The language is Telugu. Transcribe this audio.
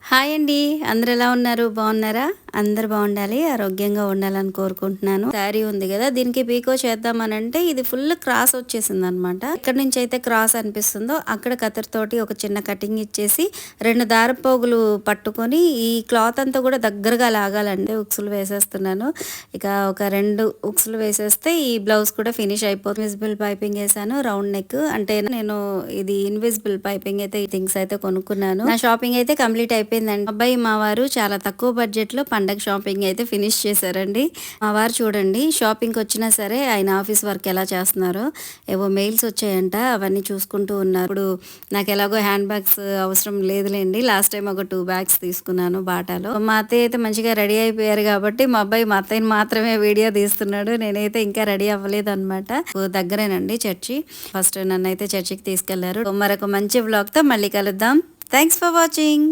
హాయ్ అండి. అందరూ ఎలా ఉన్నారు? బాగున్నారా? అందరూ బాగుండాలి, ఆరోగ్యంగా ఉండాలని కోరుకుంటున్నాను. శారీ ఉంది కదా, దీనికి పీకో చేద్దామనంటే ఇది ఫుల్ క్రాస్ వచ్చేసింది అనమాట. ఎక్కడి నుంచి అయితే క్రాస్ అనిపిస్తుందో అక్కడ కత్తెరతోటి ఒక చిన్న కటింగ్ ఇచ్చేసి 2 దారపోగులు పట్టుకొని ఈ క్లాత్ అంతా కూడా దగ్గరగా లాగాలండి. ఉక్సులు వేసేస్తున్నాను. ఇక ఒక 2 ఉక్సులు వేసేస్తే ఈ బ్లౌజ్ కూడా ఫినిష్ అయిపోతుంది. ఇన్విజిబుల్ పైపింగ్ వేసాను, రౌండ్ నెక్. అంటే నేను ఇది ఇన్విజిబుల్ పైపింగ్ అయితే ఈ థింగ్స్ అయితే కొనుక్కున్నాను. నా షాపింగ్ అయితే కంప్లీట్ అయిపోయిందండి. అబ్బాయి మా వారు చాలా తక్కువ బడ్జెట్ లో పండగ షాపింగ్ అయితే ఫినిష్ చేశారండి. మా వారు చూడండి, షాపింగ్కి వచ్చినా సరే ఆయన ఆఫీస్ వర్క్ ఎలా చేస్తున్నారో, ఏవో మెయిల్స్ వచ్చాయంట, అవన్నీ చూసుకుంటూ ఉన్నారు. ఇప్పుడు నాకు ఎలాగో హ్యాండ్ బ్యాగ్స్ అవసరం లేదులేండి. లాస్ట్ టైం ఒక 2 బ్యాగ్స్ తీసుకున్నాను బాటాలో. మా అత్తయ్య అయితే మంచిగా రెడీ అయిపోయారు కాబట్టి మా అబ్బాయి మా అత్తయ్యని మాత్రమే వీడియో తీస్తున్నాడు. నేనైతే ఇంకా రెడీ అవ్వలేదు అనమాట. దగ్గరేనండి చర్చి. ఫస్ట్ నన్ను అయితే చర్చికి తీసుకెళ్లారు. మరొక మంచి వ్లాగ్ తో మళ్ళీ కలుద్దాం. Thanks for watching.